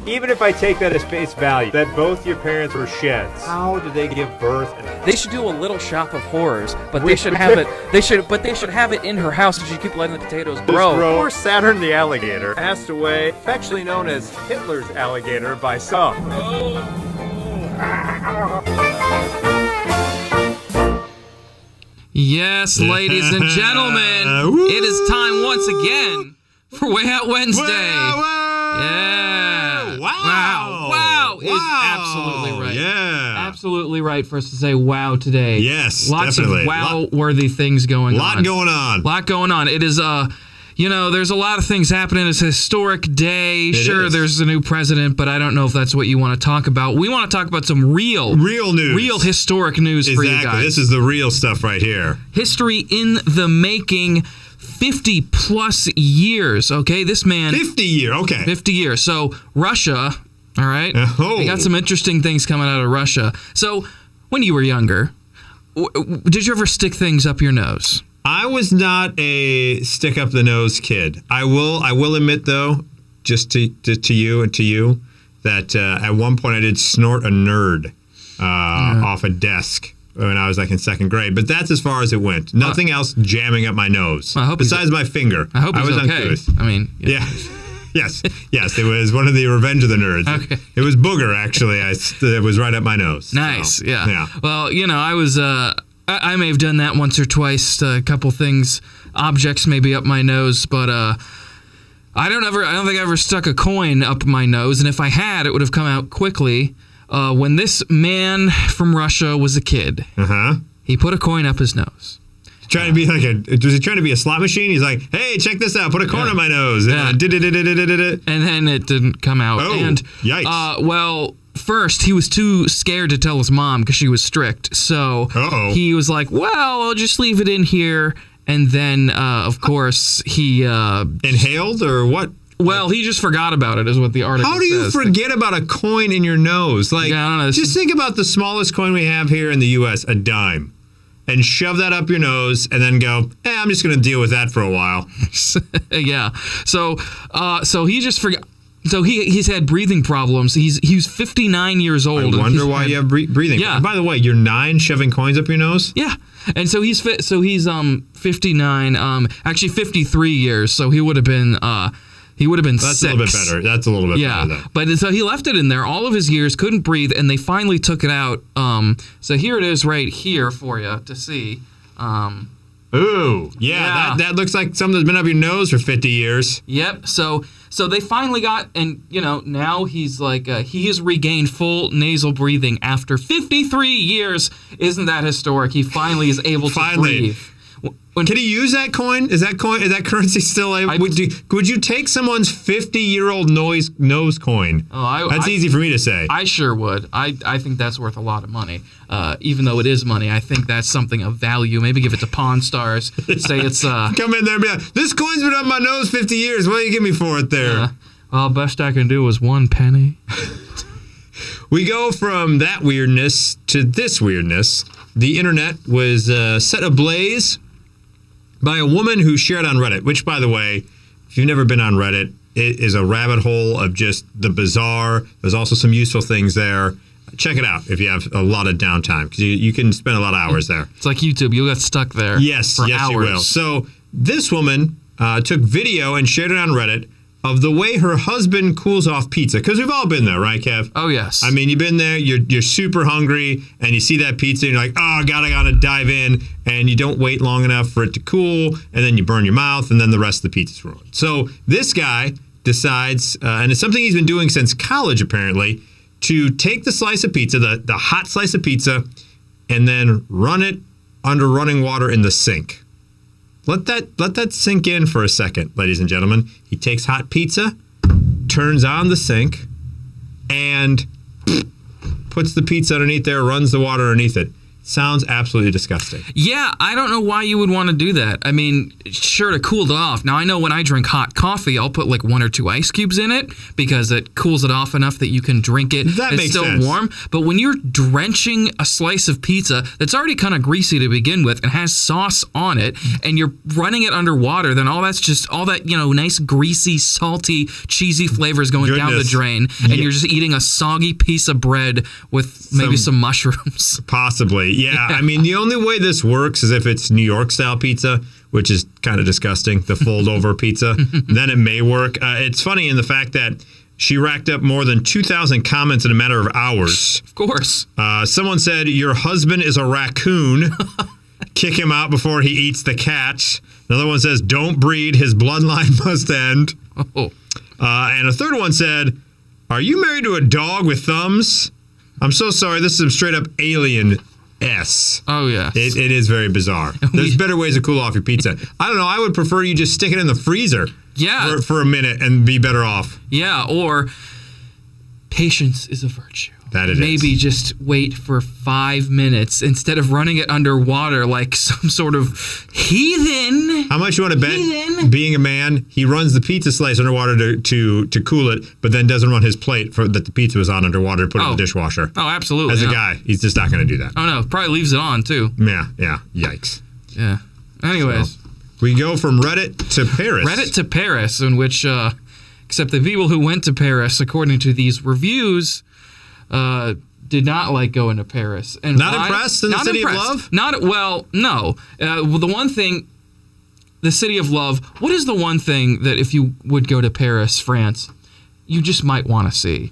Even if I take that as face value, that both your parents were sheds, how did they give birth? They should do a little shop of horrors, but they should have it. They should have it in her house, and she keep letting the potatoes grow. Poor Saturn the alligator passed away, affectionately known as Hitler's alligator by some. Yes, ladies and gentlemen, it is time once again for Way Out Wednesday. Yeah. Wow is absolutely right. Yeah. Absolutely right for us to say wow today. Yes, Lots definitely. of wow-worthy things going on. Lot going on. It is, there's a lot of things happening. It's a historic day. Sure, there's a new president, but I don't know if that's what you want to talk about. We want to talk about some real news. Real historic news for you guys. This is the real stuff right here. History in the making. 50 plus years, okay? This man... 50 years, okay. 50 years. So, Russia, all right? Oh. We got some interesting things coming out of Russia. So, when you were younger, did you ever stick things up your nose? I was not a stick-up-the-nose kid. I will admit, though, just to you and to you, that at one point I did snort a nerd off a desk when I was like in second grade, but that's as far as it went. Nothing else jamming up my nose. Besides my finger. I hope I was okay. uncouth. I mean, yeah. Yes, it was one of the Revenge of the Nerds. Okay. It was Booger, actually. It was right up my nose. Nice, so, yeah. Well, I was, I may have done that once or twice, a couple things, objects maybe up my nose, but I don't think I ever stuck a coin up my nose, and if I had, it would have come out quickly. When this man from Russia was a kid, he put a coin up his nose. Trying to be was he trying to be a slot machine? He's like, hey, check this out, put a coin on my nose. And then it didn't come out. Oh, and, yikes. Well, first, he was too scared to tell his mom because she was strict. So he was like, well, I'll just leave it in here. And then, of course, he... inhaled or what? Well, he just forgot about it, is what the article says. How do you forget about a coin in your nose? Like, I don't know. Just think about the smallest coin we have here in the U.S., a dime, and shove that up your nose, and then go, I'm just going to deal with that for a while. Yeah. So he just forgot. So he's had breathing problems. He's 59 years old. I wonder why you have breathing. Yeah. By the way, you're 9 shoving coins up your nose? Yeah. And so he's 59. Actually 53 years. So he would have been. That's 6. a little bit better. That's a little bit better, though. But so he left it in there all of his years, couldn't breathe, and they finally took it out. So here it is right here for you to see. Ooh, yeah. That looks like something that's been up your nose for 50 years. Yep. So they finally got, and now he's like, he has regained full nasal breathing after 53 years. Isn't that historic? He finally is able to breathe. Can he use that coin? Is that currency still able? Would you take someone's 50-year-old nose coin? That's easy for me to say. I sure would. I think that's worth a lot of money. Even though it is money, I think that's something of value. Maybe give it to Pawn Stars. Say it's... Come in there and be like, this coin's been up my nose 50 years. What do you give me for it there? Well, best I can do is 1 penny. We go from that weirdness to this weirdness. The internet was set ablaze by a woman who shared on Reddit, which, by the way, if you've never been on Reddit, it is a rabbit hole of just the bizarre. There's also some useful things there. Check it out if you have a lot of downtime, because you can spend a lot of hours there. It's like YouTube. You'll get stuck there for hours. Yes, you will. So this woman took video and shared it on Reddit of the way her husband cools off pizza. Because we've all been there, right, Kev? Oh, yes. I mean, you've been there, you're super hungry, and you see that pizza, and you're like, I gotta dive in, and you don't wait long enough for it to cool, and then you burn your mouth, and then the rest of the pizza's ruined. So this guy decides, and it's something he's been doing since college, apparently, to take the slice of pizza, the hot slice of pizza, and then run it under running water in the sink. Let that sink in for a second, ladies and gentlemen. He takes hot pizza, turns on the sink, and puts the pizza underneath there, runs the water underneath it. sounds absolutely disgusting. Yeah, I don't know why you would want to do that. I mean, sure, to cool it off. Now, I know when I drink hot coffee, I'll put like 1 or 2 ice cubes in it because it cools it off enough that you can drink it. That makes still sense. warm. But when you're drenching a slice of pizza that's already kind of greasy to begin with and has sauce on it, and you're running it underwater, then all that, nice, greasy, salty, cheesy flavors going down the drain, and you're just eating a soggy piece of bread with maybe some mushrooms. Possibly. Yeah, I mean, the only way this works is if it's New York style pizza, which is kind of disgusting, the fold over pizza. Then it may work. It's funny in the fact that she racked up more than 2,000 comments in a matter of hours. Of course. Someone said, "Your husband is a raccoon. Kick him out before he eats the cat." Another one says, "Don't breed. His bloodline must end." Oh. And a third one said, "Are you married to a dog with thumbs? I'm so sorry. This is some straight up alien S." Oh, yeah. It is very bizarre. There's better ways to cool off your pizza. I don't know. I would prefer you just stick it in the freezer for a minute and be better off. Yeah, or patience is a virtue. That it Maybe is. just wait for 5 minutes instead of running it underwater like some sort of heathen. How much you want to bet? Heathen. Being a man, he runs the pizza slice underwater to cool it, but then doesn't run his plate that the pizza was on underwater to put it in the dishwasher. Oh, absolutely. As a guy, he's just not going to do that. Oh, no. Probably leaves it on, too. Yeah. Yikes. Yeah. Anyways. So, we go from Reddit to Paris. Reddit to Paris, in which, except the people who went to Paris, according to these reviews, did not like going to Paris. And not why? impressed in the City of Love? No. The one thing, the City of Love, what is the one thing that if you would go to Paris, France, you just might want to see?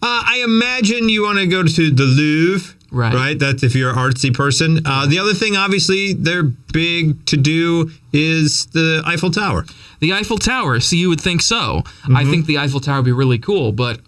I imagine you want to go to the Louvre. Right. That's if you're an artsy person. The other thing, obviously, they're big to do is the Eiffel Tower. The Eiffel Tower. See, you would think so. Mm-hmm. I think the Eiffel Tower would be really cool, but...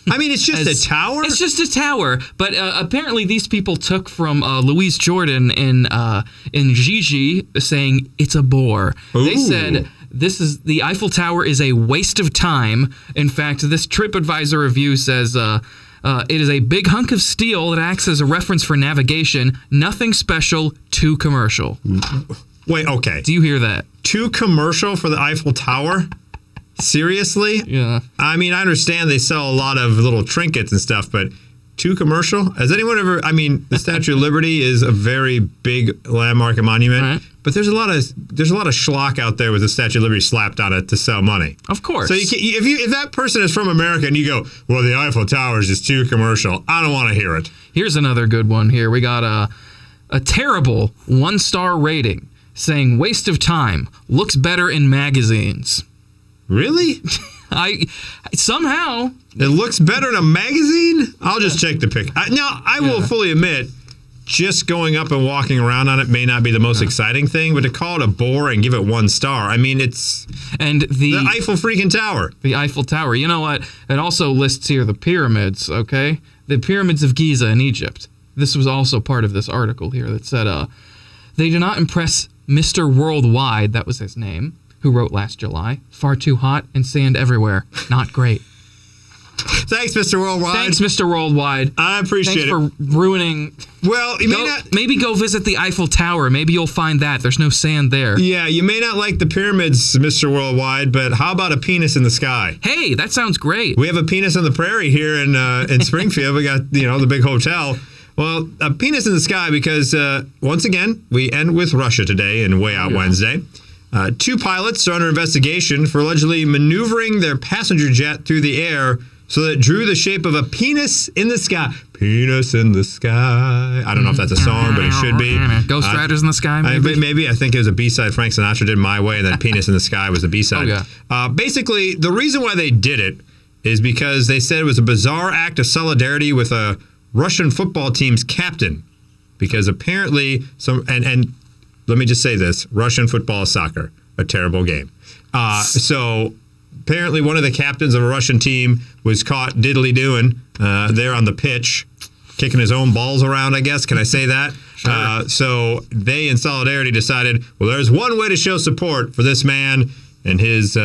I mean, it's just a tower? It's just a tower. But apparently these people took from Louise Jordan in Giza saying it's a bore. Ooh. They said... the Eiffel Tower is a waste of time. In fact, this TripAdvisor review says... it is a big hunk of steel that acts as a reference for navigation. Nothing special, too commercial. Wait, okay. Do you hear that? Too commercial for the Eiffel Tower? Seriously? Yeah. I mean, I understand they sell a lot of little trinkets and stuff, but too commercial? Has anyone ever... I mean, the Statue of Liberty is a very big landmark and monument, right. But there's a lot of schlock out there with the Statue of Liberty slapped on it to sell money. Of course. So if that person is from America and you go, well, the Eiffel Tower is just too commercial, I don't want to hear it. Here's another good one here. We got a terrible 1-star rating saying waste of time, looks better in magazines. Really? Somehow. It looks better in a magazine? I'll just check the pic. I will fully admit, just going up and walking around on it may not be the most exciting thing, but to call it a bore and give it 1 star, I mean, it's the Eiffel freaking Tower. The Eiffel Tower. You know what? It also lists here the pyramids, okay? The pyramids of Giza in Egypt. This was also part of this article here that said, they do not impress Mr. Worldwide, that was his name, who wrote last July. Far too hot and sand everywhere. Not great. Thanks, Mr. Worldwide. Thanks, Mr. Worldwide. I appreciate it. Thanks for ruining... Well, maybe go visit the Eiffel Tower. Maybe you'll find that. There's no sand there. Yeah, you may not like the pyramids, Mr. Worldwide, but how about a penis in the sky? Hey, that sounds great. We have a penis on the prairie here in Springfield. We got, the big hotel. Well, a penis in the sky because, once again, we end with Russia today and Way Out Wednesday. 2 pilots are under investigation for allegedly maneuvering their passenger jet through the air so that it drew the shape of a penis in the sky. Penis in the sky. I don't know if that's a song, but it should be. Ghost Riders in the Sky, maybe? Maybe. I think it was a B-side. Frank Sinatra did My Way, and then Penis in the Sky was the B-side. Oh, yeah. Basically, the reason why they did it is because they said it was a bizarre act of solidarity with a Russian football team's captain. Because apparently, and let me just say this, Russian football is soccer, a terrible game. So apparently one of the captains of a Russian team was caught diddly-doing there on the pitch, kicking his own balls around, I guess. Can I say that? Sure. So they, in solidarity, decided, well, there's one way to show support for this man and his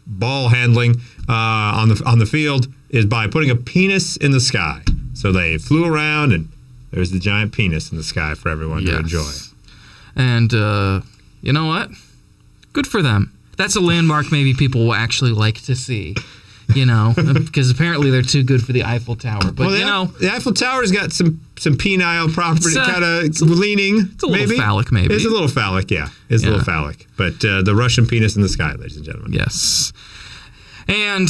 ball handling on the field is by putting a penis in the sky. So they flew around and There's the giant penis in the sky for everyone to enjoy. And you know what? Good for them. That's a landmark maybe people will actually like to see. You know, because apparently they're too good for the Eiffel Tower. But, the Eiffel Tower's got some penile property, kind of leaning. It's a little phallic, maybe. It's a little phallic, yeah. It's a little phallic. But the Russian penis in the sky, ladies and gentlemen. Yes. And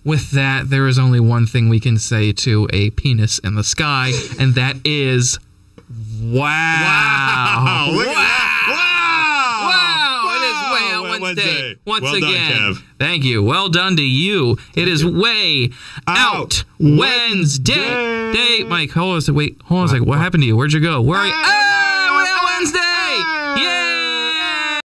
with that, there is only one thing we can say to a penis in the sky, and that is, wow. Wow. Look at that. Wednesday. Once well again. Done, Kev. Thank you. Well done to you. It is Way Out Wednesday. Mike, hold on a second. What happened to you? Where'd you go? Where are you? Way Out Wednesday! Yay!